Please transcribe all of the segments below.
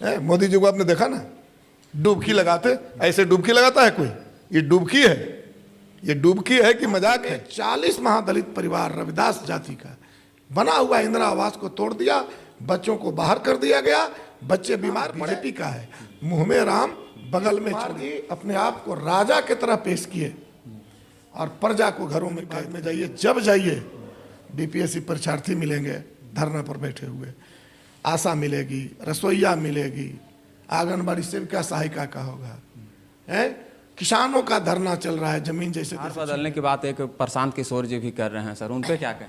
मोदी जी को आपने देखा ना, डुबकी लगाते, ऐसे डुबकी लगाता है कोई? ये डुबकी है, ये डुबकी है कि मजाक है? 40 महादलित परिवार रविदास जाति का बना हुआ इंदिरा आवास को तोड़ दिया, बच्चों को बाहर कर दिया गया, बच्चे बीमार। बीजेपी का है, मुंह में राम बगल में छोड़ी, अपने आप को राजा की तरह पेश किए और प्रजा को घरों में कैद में जाइए, जब जाइए बीपीएससी परीक्षार्थी मिलेंगे धरना पर बैठे हुए, आशा मिलेगी, रसोईया मिलेगी, आंगनबाड़ी सेविका सहायिका का होगा, है किसानों का धरना चल रहा है जमीन जैसे बदलने की बात एक प्रशांत किशोर जी भी कर रहे हैं सर, उन पे क्या कहें?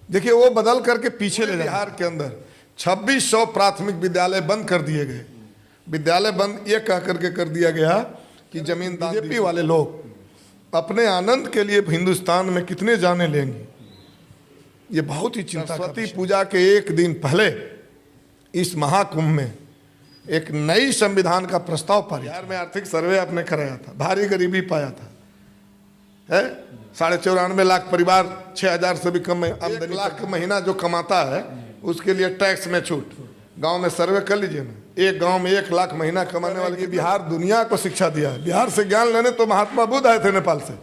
देखिए वो बदल करके पीछे ले, बिहार के अंदर 2600 प्राथमिक विद्यालय बंद कर दिए गए। विद्यालय बंद ये कह करके कर दिया गया कि जमीन बीजेपी वाले लोग अपने आनंद के लिए हिंदुस्तान में कितने जाने लेंगे, ये बहुत ही चिंता। सरस्वती पूजा के एक दिन पहले इस महाकुंभ में एक नई संविधान का प्रस्ताव पारित। बिहार में आर्थिक सर्वे आपने कराया था, भारी गरीबी पाया था, है 94.5 लाख परिवार 6,000 से भी कम आमदनी, 1 लाख महीना जो कमाता है उसके लिए टैक्स में छूट। गांव में सर्वे कर लीजिए ना, एक गांव में 1 लाख महीना कमाने वाले की बिहार दुनिया को शिक्षा दिया है। बिहार से ज्ञान लेने तो महात्मा बुद्ध आए थे नेपाल से,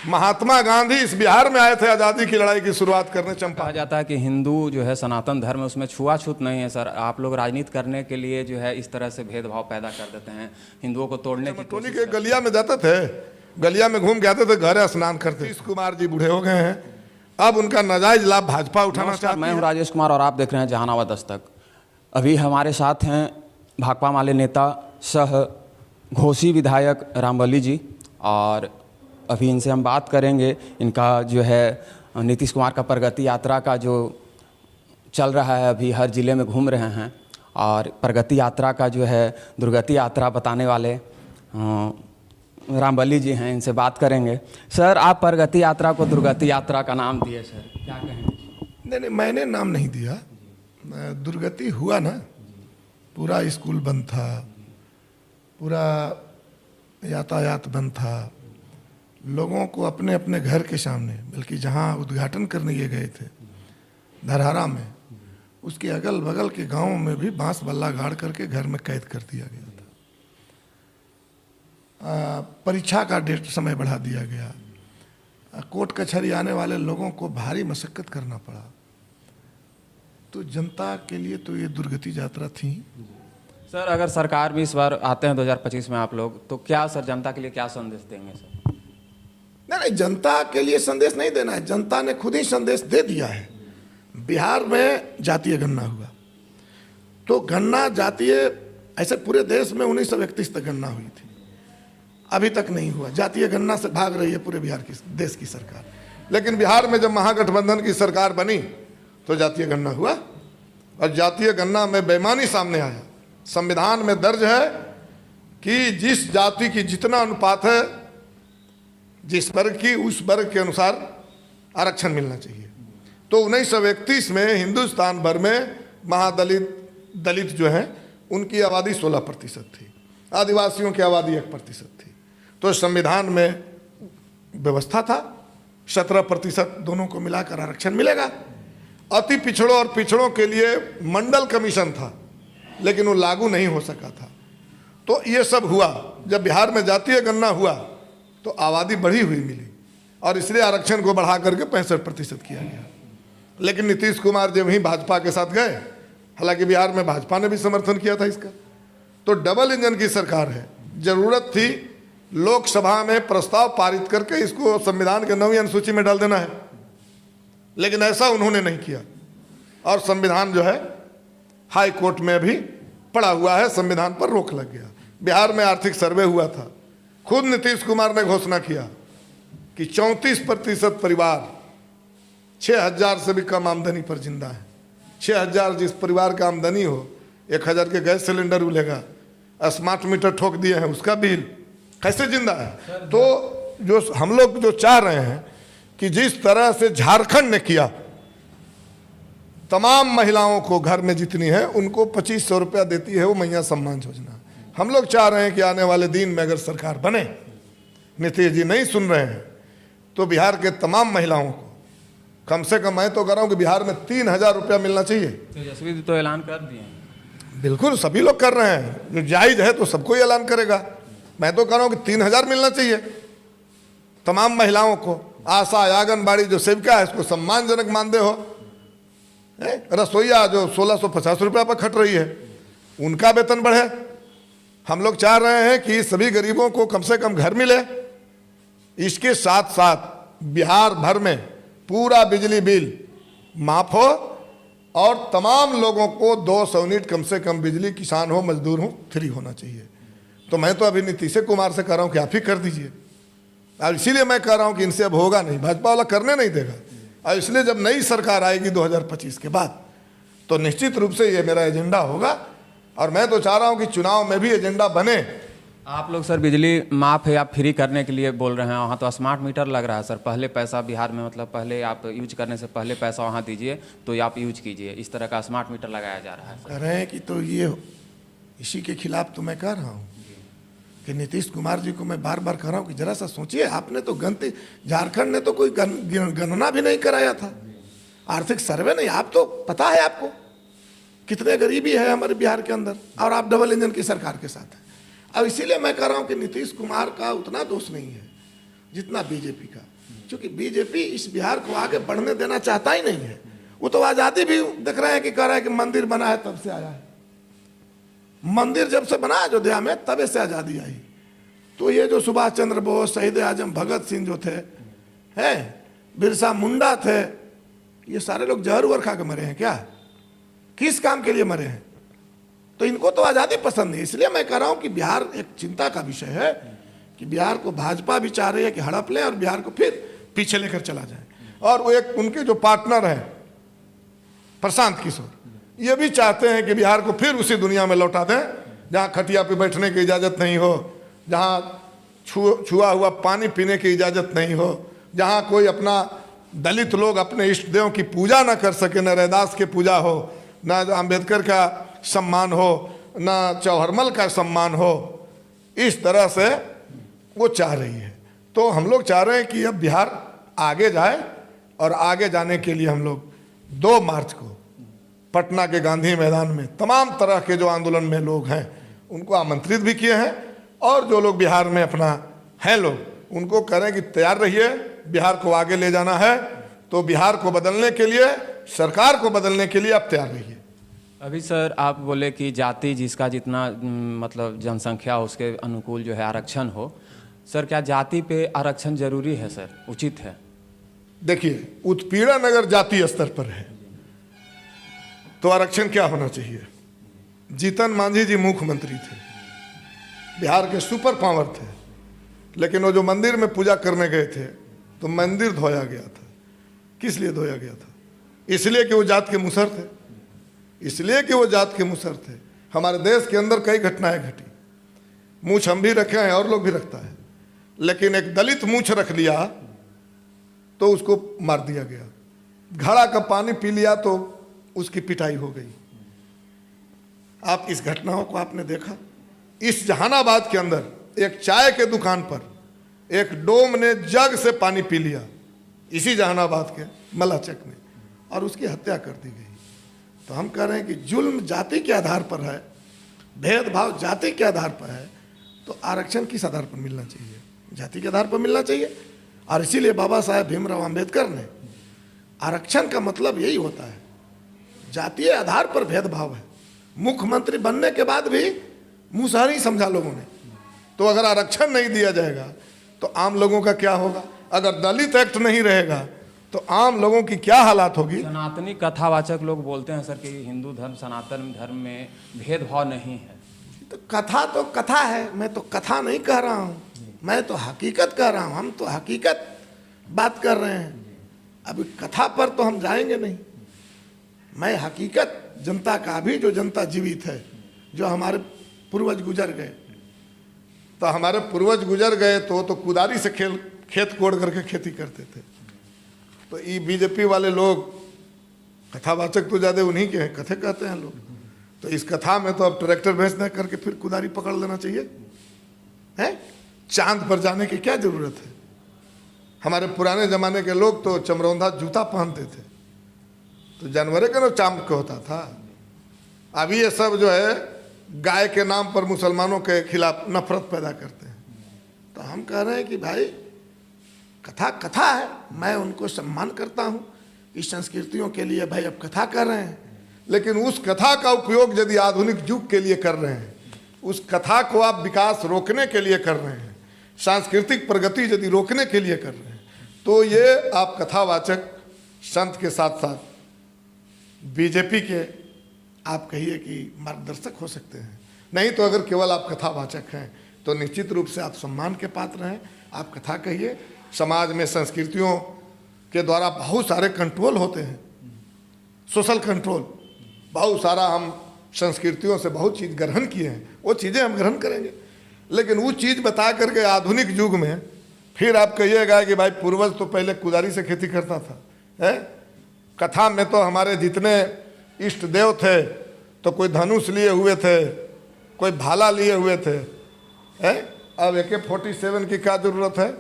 महात्मा गांधी इस बिहार में आए थे आज़ादी की लड़ाई की शुरुआत करने। चंपा कहा जाता है कि हिंदू जो है सनातन धर्म, उसमें छुआछूत नहीं है सर। आप लोग राजनीति करने के लिए जो है इस तरह से भेदभाव पैदा कर देते हैं, हिंदुओं को तोड़ने की टोनी के गलिया में जाते थे, गलिया में घूम के आते थे, घर स्नान करते। नीतीश कुमार जी बूढ़े हो गए हैं, अब उनका नाजायज लाभ भाजपा उठाना चाहती है। मैं हूं राजेश कुमार और आप देख रहे हैं जहानाबाद दस्तक। अभी हमारे साथ हैं भाकपा माले नेता सह घोसी विधायक रामबली जी, और अभी इनसे हम बात करेंगे। इनका जो है नीतीश कुमार का प्रगति यात्रा का जो चल रहा है, अभी हर ज़िले में घूम रहे हैं, और प्रगति यात्रा का जो है दुर्गति यात्रा बताने वाले रामबली जी हैं, इनसे बात करेंगे। सर, आप प्रगति यात्रा को दुर्गति यात्रा का नाम दिए सर, क्या कहें? नहीं, मैंने नाम नहीं दिया, दुर्गति हुआ ना, पूरा स्कूल बंद था, पूरा यातायात बंद था, लोगों को अपने अपने घर के सामने, बल्कि जहां उद्घाटन करने ये गए थे धरहरा में, उसके अगल बगल के गांवों में भी बांस बल्ला गाड़ करके घर में कैद कर दिया गया था। परीक्षा का डेट समय बढ़ा दिया गया, कोर्ट कचहरी आने वाले लोगों को भारी मशक्कत करना पड़ा। तो जनता के लिए तो ये दुर्गति यात्रा थी। सर, अगर सरकार भी इस बार आते हैं 2025 में आप लोग, तो क्या सर जनता के लिए क्या संदेश देंगे सर? नहीं, जनता के लिए संदेश नहीं देना है, जनता ने खुद ही संदेश दे दिया है। बिहार में जातीय गणना हुआ, तो गणना जातीय, ऐसे पूरे देश में 1931 तक गणना हुई थी, अभी तक नहीं हुआ। जातीय गणना से भाग रही है पूरे बिहार की देश की सरकार। लेकिन बिहार में जब महागठबंधन की सरकार बनी तो जातीय गणना हुआ, और जातीय गणना में बेईमानी सामने आया। संविधान में दर्ज है कि जिस जाति की जितना अनुपात है, जिस वर्ग की, उस वर्ग के अनुसार आरक्षण मिलना चाहिए। तो 1931 में हिंदुस्तान भर में दलित जो हैं उनकी आबादी 16% थी, आदिवासियों की आबादी 1% थी। तो संविधान में व्यवस्था था 17% दोनों को मिलाकर आरक्षण मिलेगा। अति पिछड़ों और पिछड़ों के लिए मंडल कमीशन था, लेकिन वो लागू नहीं हो सका था। तो ये सब हुआ। जब बिहार में जातीय गणना हुआ तो आबादी बढ़ी हुई मिली, और इसलिए आरक्षण को बढ़ा करके 65% किया गया। लेकिन नीतीश कुमार जब ही भाजपा के साथ गए, हालांकि बिहार में भाजपा ने भी समर्थन किया था इसका, तो डबल इंजन की सरकार है। जरूरत थी लोकसभा में प्रस्ताव पारित करके इसको संविधान के 9वीं अनुसूची में डाल देना है, लेकिन ऐसा उन्होंने नहीं किया। और संविधान जो है हाई कोर्ट में भी पड़ा हुआ है, संविधान पर रोक लग गया। बिहार में आर्थिक सर्वे हुआ था, खुद नीतीश कुमार ने घोषणा किया कि 34% परिवार 6,000 से भी कम आमदनी पर जिंदा है। 6,000 जिस परिवार का आमदनी हो, 1,000 के गैस सिलेंडर मिलेगा, स्मार्ट मीटर ठोक दिए हैं, उसका बिल कैसे जिंदा है? तो जो हम लोग जो चाह रहे हैं कि जिस तरह से झारखंड ने किया, तमाम महिलाओं को घर में जितनी है उनको 2500 रुपया देती है वो मैया सम्मान योजना। हम लोग चाह रहे हैं कि आने वाले दिन में अगर सरकार बने, नीतीश जी नहीं सुन रहे हैं, तो बिहार के तमाम महिलाओं को कम से कम, मैं तो कह रहा हूँ कि बिहार में 3,000 रुपया मिलना चाहिए। तेजस्वी जी तो ऐलान कर दिए। बिल्कुल सभी लोग कर रहे हैं, जो जायज़ है तो सबको ही ऐलान करेगा। मैं तो कह रहा हूँ कि 3,000 मिलना चाहिए तमाम महिलाओं को। आशा, आंगनबाड़ी जो सेविका है इसको सम्मानजनक मानदेय हो। रसोईया जो 1,650 रुपया पर खट रही है उनका वेतन बढ़े। हम लोग चाह रहे हैं कि सभी गरीबों को कम से कम घर मिले। इसके साथ साथ बिहार भर में पूरा बिजली बिल माफ हो और तमाम लोगों को 200 यूनिट कम से कम बिजली, किसान हो मजदूर हो, फ्री होना चाहिए। तो मैं तो अभी नीतीश कुमार से कह रहा हूँ कि आप ही कर दीजिए। और इसीलिए मैं कह रहा हूँ कि इनसे अब होगा नहीं, भाजपा वाला करने नहीं देगा। और इसलिए जब नई सरकार आएगी 2025 के बाद तो निश्चित रूप से ये मेरा एजेंडा होगा। और मैं तो चाह रहा हूँ कि चुनाव में भी एजेंडा बने। आप लोग सर बिजली माफ़ है या फ्री करने के लिए बोल रहे हैं, वहाँ तो स्मार्ट मीटर लग रहा है सर। पहले पैसा बिहार में, मतलब पहले आप यूज करने से पहले पैसा वहाँ दीजिए तो आप यूज कीजिए, इस तरह का स्मार्ट मीटर लगाया जा रहा है सर। कह रहे हैं कि तो ये इसी के खिलाफ तो मैं कह रहा हूँ कि नीतीश कुमार जी को मैं बार बार कह रहा हूँ कि जरा सा सोचिए, आपने तो गणती, झारखंड ने तो कोई गणना भी नहीं कराया था, आर्थिक सर्वे नहीं। आप तो पता है आपको कितने गरीबी है हमारे बिहार के अंदर, और आप डबल इंजन की सरकार के साथ हैं। अब इसीलिए मैं कह रहा हूं कि नीतीश कुमार का उतना दोष नहीं है जितना बीजेपी का, क्योंकि बीजेपी इस बिहार को आगे बढ़ने देना चाहता ही नहीं है। वो तो आज़ादी भी देख रहे हैं कि कह रहा है कि मंदिर बना है तब से आया है। मंदिर जब से बना अयोध्या में तब से आज़ादी आई। तो ये जो सुभाष चंद्र बोस, शहीद आजम भगत सिंह जो थे, हैं बिरसा मुंडा थे, ये सारे लोग जहर उहर खा के मरे हैं क्या? किस काम के लिए मरे हैं? तो इनको तो आज़ादी पसंद नहीं। इसलिए मैं कह रहा हूँ कि बिहार एक चिंता का विषय है कि बिहार को भाजपा भी चाह रही है कि हड़प लें और बिहार को फिर पीछे लेकर चला जाए। और वो एक उनके जो पार्टनर हैं प्रशांत किशोर, ये भी चाहते हैं कि बिहार को फिर उसी दुनिया में लौटा दें जहाँ खटिया पे बैठने की इजाज़त नहीं हो, जहाँ छुआ हुआ पानी पीने की इजाज़त नहीं हो, जहाँ कोई अपना दलित लोग अपने इष्ट देवों की पूजा ना कर सके, न रैदास की पूजा हो, न अंबेडकर का सम्मान हो, न चौहरमल का सम्मान हो। इस तरह से वो चाह रही है। तो हम लोग चाह रहे हैं कि अब बिहार आगे जाए, और आगे जाने के लिए हम लोग 2 मार्च को पटना के गांधी मैदान में तमाम तरह के जो आंदोलन में लोग हैं उनको आमंत्रित भी किए हैं, और जो लोग बिहार में अपना हैं लोग उनको कह रहे हैं कि तैयार रहिए, बिहार को आगे ले जाना है। तो बिहार को बदलने के लिए, सरकार को बदलने के लिए आप तैयार रहिए। अभी सर आप बोले कि जाति जिसका जितना मतलब जनसंख्या उसके अनुकूल जो है आरक्षण हो। सर क्या जाति पे आरक्षण जरूरी है सर, उचित है? देखिए, उत्पीड़न अगर जातीय स्तर पर है तो आरक्षण क्या होना चाहिए? जीतन मांझी जी मुख्यमंत्री थे, बिहार के सुपर पावर थे, लेकिन वो जो मंदिर में पूजा करने गए थे तो मंदिर धोया गया था। किस लिए धोया गया था? इसलिए कि वो जात के मुसर थे, इसलिए कि वो जात के मुसर थे। हमारे देश के अंदर कई घटनाएं घटी, मूछ हम भी रखे हैं और लोग भी रखता है, लेकिन एक दलित मूछ रख लिया तो उसको मार दिया गया, घड़ा का पानी पी लिया तो उसकी पिटाई हो गई। आप इस घटनाओं को आपने देखा? इस जहानाबाद के अंदर एक चाय के दुकान पर एक डोम ने जग से पानी पी लिया, इसी जहानाबाद के मलाचक में, और उसकी हत्या कर दी गई। तो हम कह रहे हैं कि जुल्म जाति के आधार पर है, भेदभाव जाति के आधार पर है, तो आरक्षण किस आधार पर मिलना चाहिए? जाति के आधार पर मिलना चाहिए। और इसीलिए बाबा साहेब भीमराव अंबेडकर ने, आरक्षण का मतलब यही होता है, जातीय आधार पर भेदभाव है। मुख्यमंत्री बनने के बाद भी मुसहरी समझा लोगों ने। तो अगर आरक्षण नहीं दिया जाएगा तो आम लोगों का क्या होगा? अगर दलित एक्ट नहीं रहेगा तो आम लोगों की क्या हालात होगी? सनातनी कथावाचक लोग बोलते हैं सर कि हिंदू धर्म, सनातन धर्म में भेदभाव नहीं है। तो कथा है, मैं तो कथा नहीं कह रहा हूँ, मैं तो हकीकत कह रहा हूँ। हम तो हकीकत बात कर रहे हैं, अभी कथा पर तो हम जाएंगे नहीं। मैं हकीकत जनता का, अभी जो जनता जीवित है, जो हमारे पूर्वज गुजर गए, तो हमारे पूर्वज गुजर गए तो कुदारी से खेत कोड़ करके खेती करते थे। तो ये बीजेपी वाले लोग कथावाचक तो ज़्यादा उन्हीं के हैं, कथे कहते हैं लोग। तो इस कथा में तो अब ट्रैक्टर भेजना करके फिर कुदारी पकड़ लेना चाहिए है? चांद पर जाने की क्या जरूरत है? हमारे पुराने जमाने के लोग तो चमरौंधा जूता पहनते थे, तो जानवरे का ना चांद का होता था। अभी ये सब जो है गाय के नाम पर मुसलमानों के खिलाफ नफरत पैदा करते हैं। तो हम कह रहे हैं कि भाई कथा कथा है, मैं उनको सम्मान करता हूँ, इस संस्कृतियों के लिए भाई अब कथा कर रहे हैं, लेकिन उस कथा का उपयोग यदि आधुनिक युग के लिए कर रहे हैं, उस कथा को आप विकास रोकने के लिए कर रहे हैं, सांस्कृतिक प्रगति यदि रोकने के लिए कर रहे हैं, तो ये आप कथावाचक संत के साथ साथ बीजेपी के आप कहिए कि मार्गदर्शक हो सकते हैं। नहीं तो अगर केवल आप कथावाचक हैं तो निश्चित रूप से आप सम्मान के पात्र हैं। आप कथा कहिए। समाज में संस्कृतियों के द्वारा बहुत सारे कंट्रोल होते हैं, सोशल कंट्रोल, बहुत सारा हम संस्कृतियों से बहुत चीज़ ग्रहण किए हैं, वो चीज़ें हम ग्रहण करेंगे। लेकिन वो चीज़ बता करके आधुनिक युग में फिर आप कहिएगा कि भाई पूर्वज तो पहले कुदारी से खेती करता था, है? कथा में तो हमारे जितने इष्ट देव थे तो कोई धनुष लिए हुए थे, कोई भाला लिए हुए थे, है? अब AK-47 की क्या ज़रूरत है?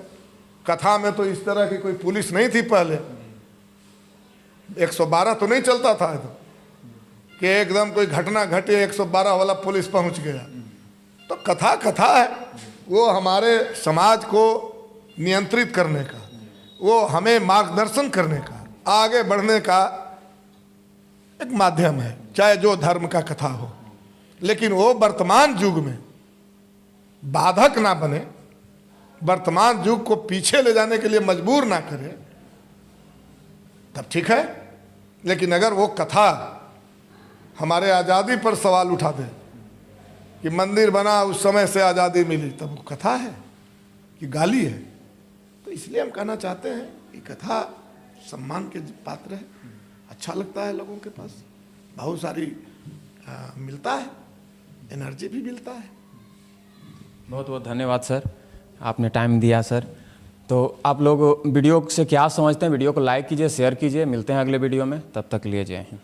कथा में तो इस तरह की कोई पुलिस नहीं थी पहले, 112 तो नहीं चलता था तो कि एकदम कोई घटना घटी 112 वाला पुलिस पहुंच गया। तो कथा कथा है, वो हमारे समाज को नियंत्रित करने का, वो हमें मार्गदर्शन करने का, आगे बढ़ने का एक माध्यम है, चाहे जो धर्म का कथा हो, लेकिन वो वर्तमान युग में बाधक ना बने, वर्तमान युग को पीछे ले जाने के लिए मजबूर ना करे, तब ठीक है। लेकिन अगर वो कथा हमारे आज़ादी पर सवाल उठा दे कि मंदिर बना उस समय से आज़ादी मिली, तब वो कथा है कि गाली है? तो इसलिए हम कहना चाहते हैं कि कथा सम्मान के पात्र है, अच्छा लगता है लोगों के पास, बहुत सारी मिलता है, एनर्जी भी मिलता है। बहुत बहुत धन्यवाद सर, आपने टाइम दिया सर। तो आप लोग वीडियो से क्या समझते हैं? वीडियो को लाइक कीजिए, शेयर कीजिए। मिलते हैं अगले वीडियो में, तब तक लिए जय हिंद।